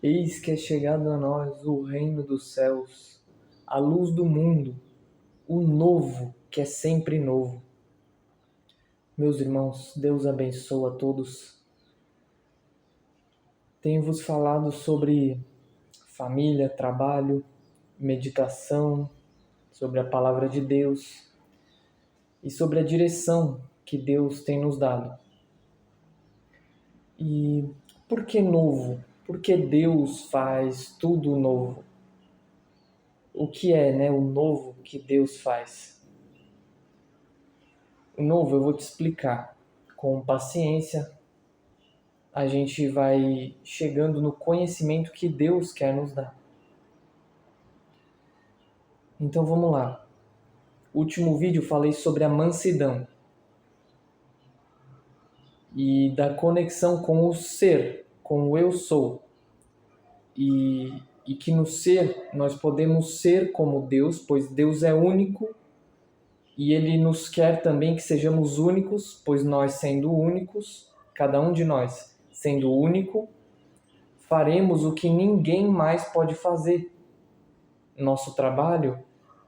Eis que é chegado a nós o reino dos céus, a luz do mundo, o novo que é sempre novo. Meus irmãos, Deus abençoe a todos. Tenho-vos falado sobre família, trabalho, meditação, sobre a palavra de Deus e sobre a direção que Deus tem nos dado. E por que novo? Porque Deus faz tudo novo. O que é, o novo que Deus faz? O novo eu vou te explicar. Com paciência, a gente vai chegando no conhecimento que Deus quer nos dar. Então vamos lá. Último vídeo falei sobre a mansidão e da conexão com o ser, com o eu sou. E que no ser nós podemos ser como Deus, pois Deus é único e Ele nos quer também que sejamos únicos, pois nós sendo únicos, cada um de nós sendo único, faremos o que ninguém mais pode fazer. Nosso trabalho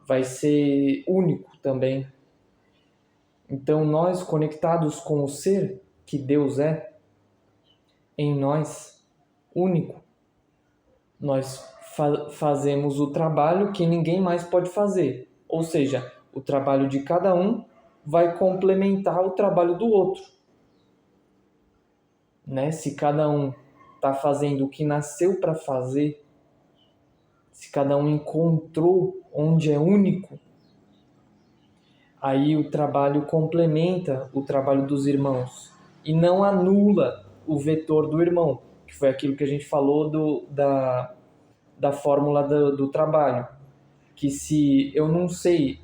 vai ser único também. Então nós conectados com o ser que Deus é, em nós, único, nós fazemos o trabalho que ninguém mais pode fazer. Ou seja, o trabalho de cada um vai complementar o trabalho do outro. Se cada um está fazendo o que nasceu para fazer, se cada um encontrou onde é único, aí o trabalho complementa o trabalho dos irmãos e não anula o vetor do irmão, que foi aquilo que a gente falou da fórmula do trabalho. Que se eu não sei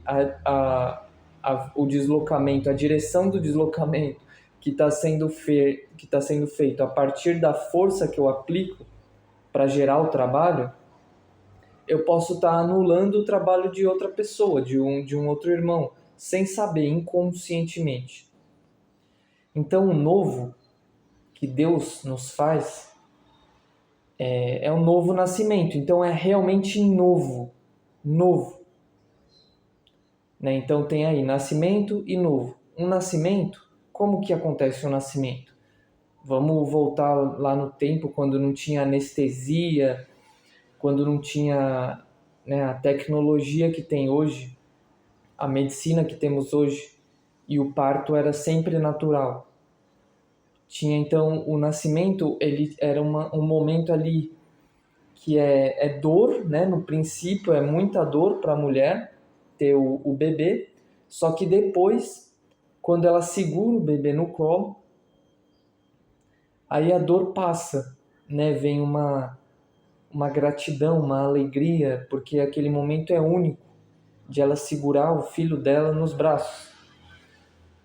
o deslocamento, a direção do deslocamento que está sendo feito a partir da força que eu aplico para gerar o trabalho, eu posso estar anulando o trabalho de outra pessoa, de um outro irmão, sem saber, inconscientemente. Então, o novo que Deus nos faz é um novo nascimento. Então, é realmente novo. Novo. Então, tem aí nascimento e novo. Um nascimento, como que acontece o nascimento? Vamos voltar lá no tempo, quando não tinha anestesia, quando não tinha a tecnologia que tem hoje, a medicina que temos hoje, e o parto era sempre natural. Tinha então o nascimento, ele era um momento ali que é dor, no princípio é muita dor para a mulher ter o bebê, só que depois, quando ela segura o bebê no colo, aí a dor passa, vem uma gratidão, uma alegria, porque aquele momento é único, de ela segurar o filho dela nos braços.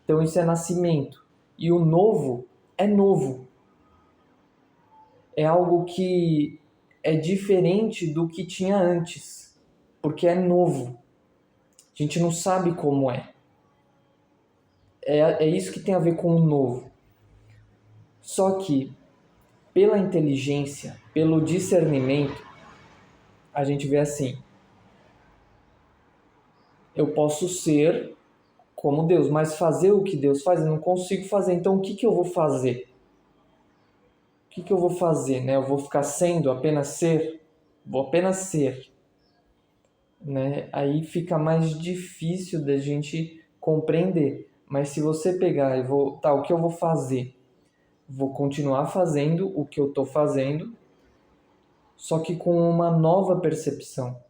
Então isso é nascimento. E o novo é novo. É algo que é diferente do que tinha antes, porque é novo. A gente não sabe como é. É isso que tem a ver com o novo. Só que, pela inteligência, pelo discernimento, a gente vê assim: eu posso ser como Deus, mas fazer o que Deus faz eu não consigo fazer. Então o que eu vou fazer? O que eu vou fazer? Eu vou ficar sendo, apenas ser? Vou apenas ser. Aí fica mais difícil da gente compreender. Mas se você pegar e o que eu vou fazer? Vou continuar fazendo o que eu estou fazendo, só que com uma nova percepção,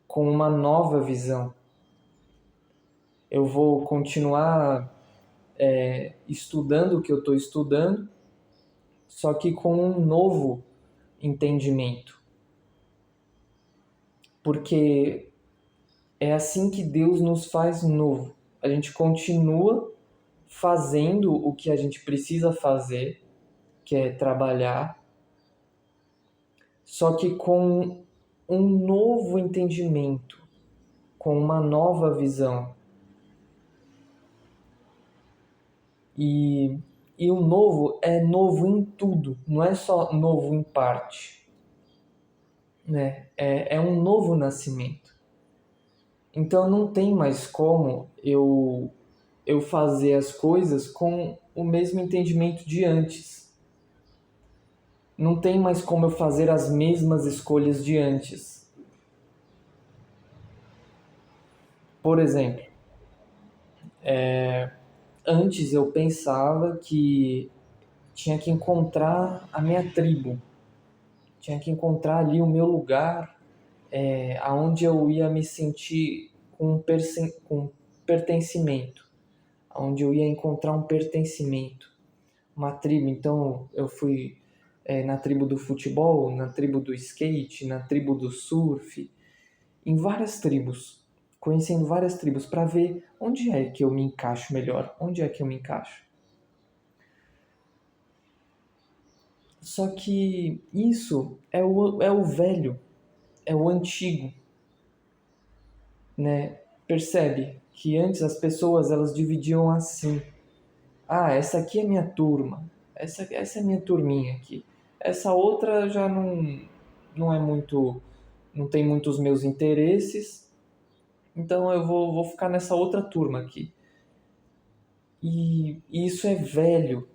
com uma nova visão. Eu vou continuar estudando o que eu estou estudando, só que com um novo entendimento. Porque é assim que Deus nos faz novo. A gente continua fazendo o que a gente precisa fazer, que é trabalhar, só que com um novo entendimento, com uma nova visão. E o novo é novo em tudo, não é só novo em parte. né? É um novo nascimento. Então não tem mais como eu fazer as coisas com o mesmo entendimento de antes. Não tem mais como eu fazer as mesmas escolhas de antes. Por exemplo, antes eu pensava que tinha que encontrar a minha tribo, tinha que encontrar ali o meu lugar, aonde eu ia me sentir com pertencimento, aonde eu ia encontrar um pertencimento, uma tribo. Então eu fui na tribo do futebol, na tribo do skate, na tribo do surf, em várias tribos, conhecendo várias tribos para ver onde é que eu me encaixo melhor, onde é que eu me encaixo. Só que isso é o velho, é o antigo, né? Percebe que antes as pessoas elas dividiam assim: ah, essa aqui é minha turma, essa é minha turminha aqui, essa outra já não é muito, não tem muitos meus interesses, então eu vou ficar nessa outra turma aqui. E isso é velho,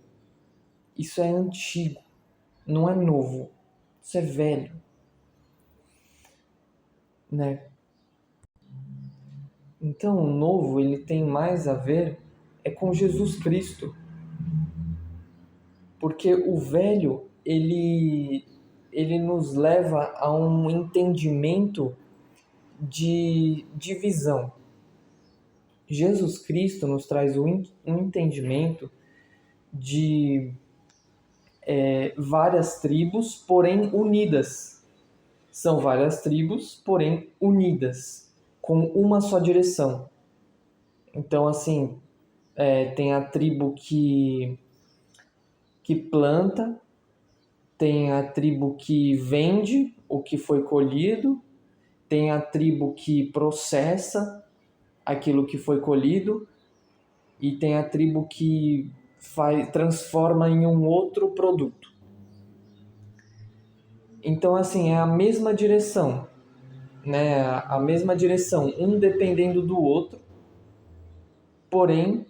isso é antigo, não é novo, isso é velho, né? Então o novo ele tem mais a ver com Jesus Cristo, porque o velho ele nos leva a um entendimento de divisão. Jesus Cristo nos traz um entendimento de várias tribos, porém unidas. São várias tribos, porém unidas, com uma só direção. Então, assim, tem a tribo que planta, tem a tribo que vende o que foi colhido, tem a tribo que processa aquilo que foi colhido e tem a tribo que transforma em um outro produto. Então, assim, é a mesma direção, né? A mesma direção, um dependendo do outro, porém,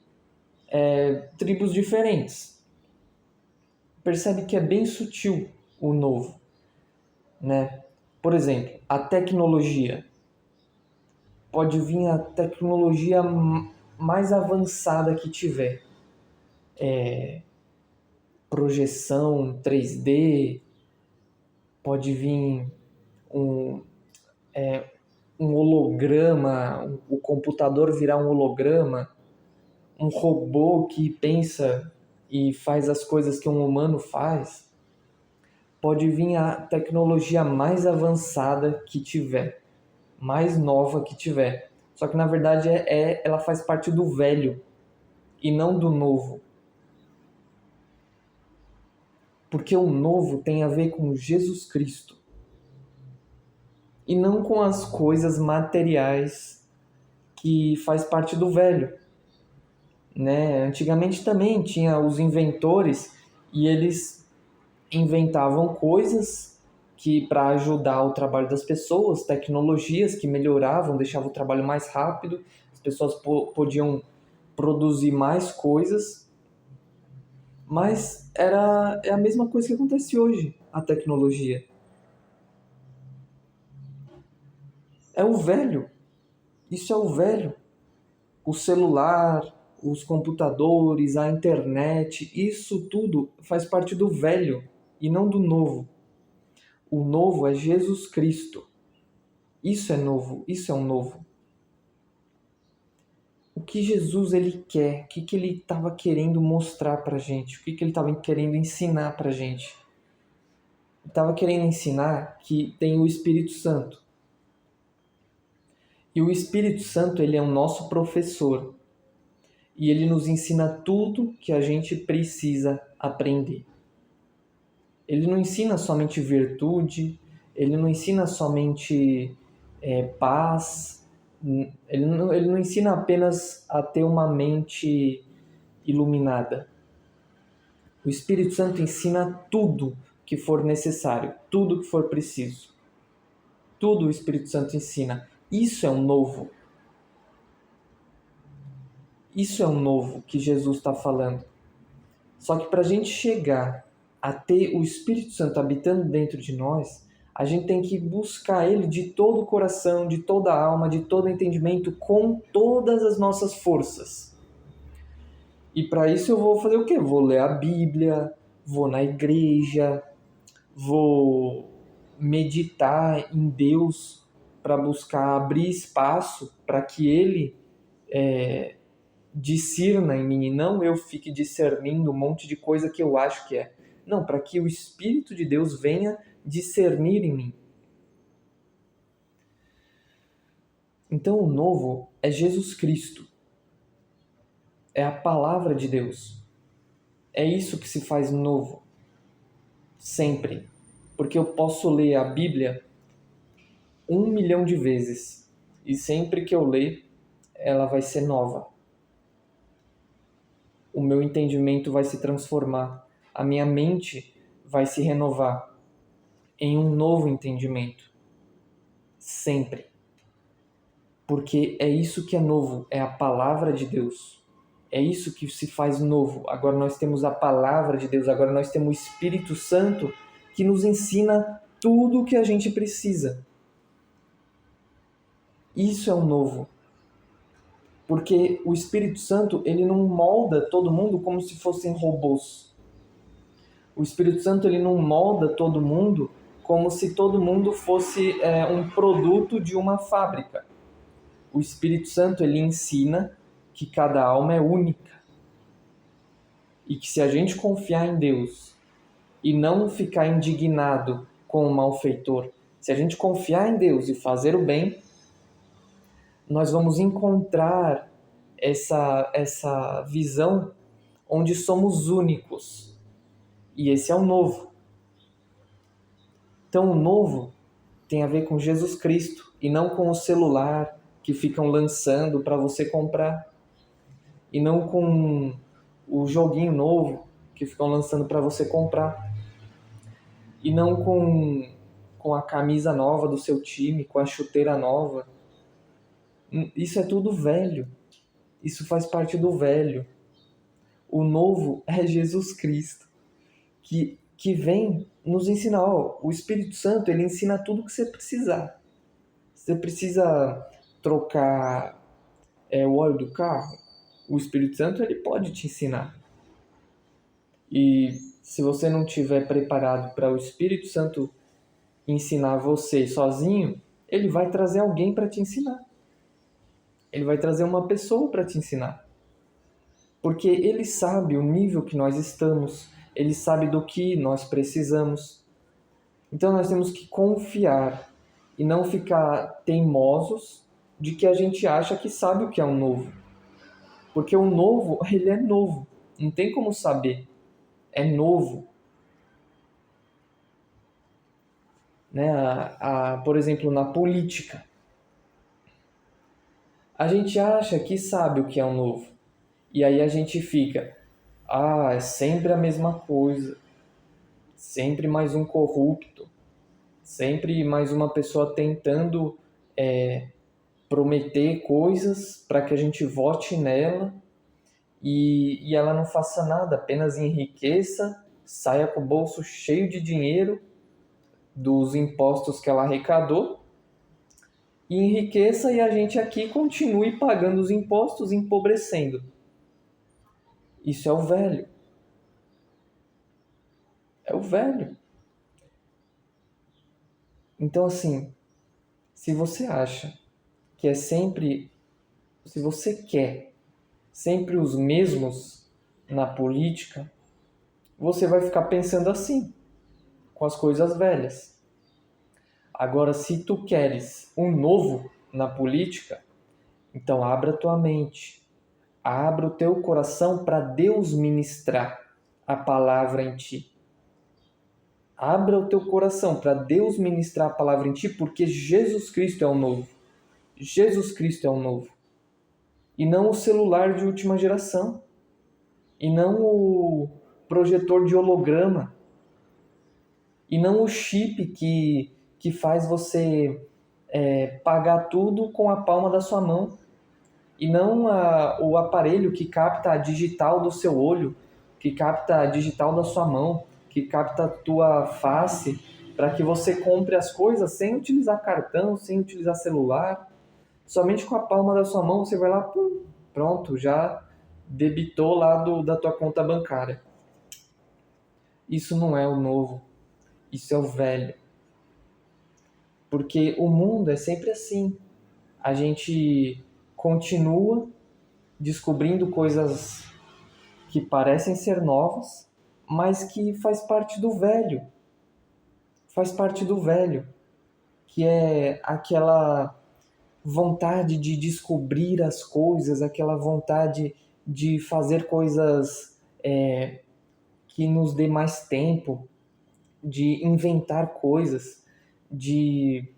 tribos diferentes. Percebe que é bem sutil o novo, né? Por exemplo, a tecnologia. Pode vir a tecnologia mais avançada que tiver. Projeção 3D, pode vir um, um holograma, o computador virar um holograma, um robô que pensa e faz as coisas que um humano faz. Pode vir a tecnologia mais avançada que tiver, mais nova que tiver. Só que na verdade ela faz parte do velho e não do novo. Porque o novo tem a ver com Jesus Cristo e não com as coisas materiais que faz parte do velho, né? Antigamente também tinha os inventores e eles inventavam coisas que para ajudar o trabalho das pessoas, tecnologias que melhoravam, deixavam o trabalho mais rápido, as pessoas podiam produzir mais coisas, mas é a mesma coisa que acontece hoje, a tecnologia. É o velho, isso é o velho. O celular, os computadores, a internet, isso tudo faz parte do velho e não do novo. O novo é Jesus Cristo. Isso é novo, isso é um novo. O que Jesus ele quer, o que ele estava querendo mostrar para gente, o que ele estava querendo ensinar para gente. Ele estava querendo ensinar que tem o Espírito Santo. E o Espírito Santo ele é o nosso professor. E ele nos ensina tudo que a gente precisa aprender. Ele não ensina somente virtude, ele não ensina somente paz, ele não ensina apenas a ter uma mente iluminada. O Espírito Santo ensina tudo que for necessário, tudo que for preciso. Tudo o Espírito Santo ensina. Isso é um novo. Isso é um novo que Jesus está falando. Só que para a gente chegar a ter o Espírito Santo habitando dentro de nós, a gente tem que buscar ele de todo o coração, de toda a alma, de todo o entendimento, com todas as nossas forças. E para isso eu vou fazer o quê? Vou ler a Bíblia, vou na igreja, vou meditar em Deus para buscar abrir espaço para que ele discirna em mim e não eu fique discernindo um monte de coisa que eu acho que é. Não, para que o Espírito de Deus venha discernir em mim. Então o novo é Jesus Cristo. É a palavra de Deus. É isso que se faz novo. Sempre. Porque eu posso ler a Bíblia 1 milhão de vezes. E sempre que eu ler, ela vai ser nova. O meu entendimento vai se transformar. A minha mente vai se renovar em um novo entendimento. Sempre. Porque é isso que é novo. É a palavra de Deus. É isso que se faz novo. Agora nós temos a palavra de Deus. Agora nós temos o Espírito Santo que nos ensina tudo o que a gente precisa. Isso é o novo. Porque o Espírito Santo, ele não molda todo mundo como se fossem robôs. O Espírito Santo, ele não molda todo mundo como se todo mundo fosse um produto de uma fábrica. O Espírito Santo, ele ensina que cada alma é única. E que se a gente confiar em Deus e não ficar indignado com o malfeitor, se a gente confiar em Deus e fazer o bem, nós vamos encontrar essa visão onde somos únicos. E esse é o novo. Então o novo tem a ver com Jesus Cristo e não com o celular que ficam lançando para você comprar. E não com o joguinho novo que ficam lançando para você comprar. E não com a camisa nova do seu time, com a chuteira nova. Isso é tudo velho. Isso faz parte do velho. O novo é Jesus Cristo, que vem nos ensinar. Ó, o Espírito Santo, ele ensina tudo o que você precisar. Você precisa trocar o óleo do carro? O Espírito Santo, ele pode te ensinar. E se você não estiver preparado para o Espírito Santo ensinar você sozinho, ele vai trazer alguém para te ensinar. Ele vai trazer uma pessoa para te ensinar. Porque ele sabe o nível que nós estamos, ele sabe do que nós precisamos. Então nós temos que confiar e não ficar teimosos de que a gente acha que sabe o que é um novo. Porque o novo, ele é novo. Não tem como saber. É novo. Né? Por exemplo, na política. A gente acha que sabe o que é um novo. E aí a gente fica, é sempre a mesma coisa. Sempre mais um corrupto. Sempre mais uma pessoa tentando prometer coisas para que a gente vote nela e ela não faça nada, apenas enriqueça, saia com o bolso cheio de dinheiro dos impostos que ela arrecadou e enriqueça e a gente aqui continue pagando os impostos, empobrecendo. Isso é o velho. É o velho. Então, assim, se você acha que é sempre, se você quer sempre os mesmos na política, você vai ficar pensando assim, com as coisas velhas. Agora, se tu queres um novo na política, então abra tua mente, abra o teu coração para Deus ministrar a palavra em ti. Abra o teu coração para Deus ministrar a palavra em ti, porque Jesus Cristo é o novo. Jesus Cristo é o novo. E não o celular de última geração. E não o projetor de holograma. E não o chip que faz você pagar tudo com a palma da sua mão e não o aparelho que capta a digital do seu olho, que capta a digital da sua mão, que capta a tua face, para que você compre as coisas sem utilizar cartão, sem utilizar celular. Somente com a palma da sua mão você vai lá, pum, pronto, já debitou lá da tua conta bancária. Isso não é o novo, isso é o velho. Porque o mundo é sempre assim. A gente continua descobrindo coisas que parecem ser novas, mas que faz parte do velho. Faz parte do velho, que é aquela vontade de descobrir as coisas, aquela vontade de fazer coisas que nos dê mais tempo, de inventar coisas, de...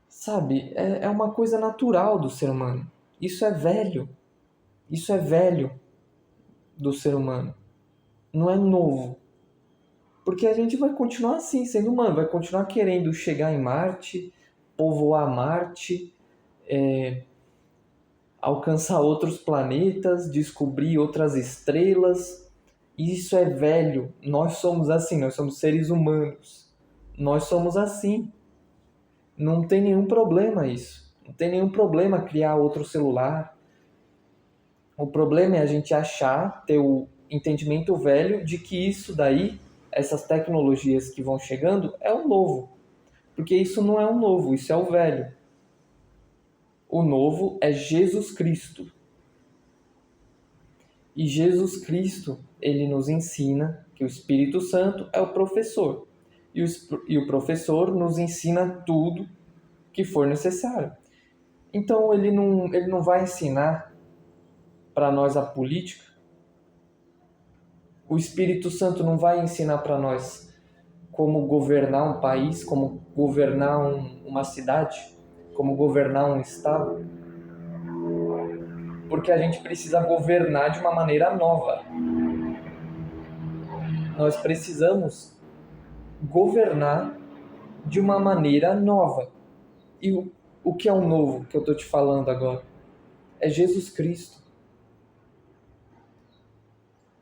Sabe, é uma coisa natural do ser humano. Isso é velho. Isso é velho do ser humano. Não é novo. Porque a gente vai continuar assim, sendo humano, vai continuar querendo chegar em Marte, povoar Marte, alcançar outros planetas, descobrir outras estrelas. Isso é velho. Nós somos assim, nós somos seres humanos. Nós somos assim. Não tem nenhum problema isso. Não tem nenhum problema criar outro celular. O problema é a gente achar, ter o entendimento velho de que isso daí, essas tecnologias que vão chegando, é o novo. Porque isso não é o novo, isso é o velho. O novo é Jesus Cristo. E Jesus Cristo, ele nos ensina que o Espírito Santo é o professor. E o professor nos ensina tudo que for necessário. Então ele não vai ensinar para nós a política. O Espírito Santo não vai ensinar para nós como governar um país, como governar uma cidade, como governar um estado. Porque a gente precisa governar de uma maneira nova. Nós precisamos governar de uma maneira nova. E o que é o novo que eu estou te falando agora? É Jesus Cristo.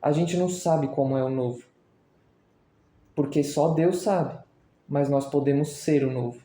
A gente não sabe como é o novo. Porque só Deus sabe. Mas nós podemos ser o novo.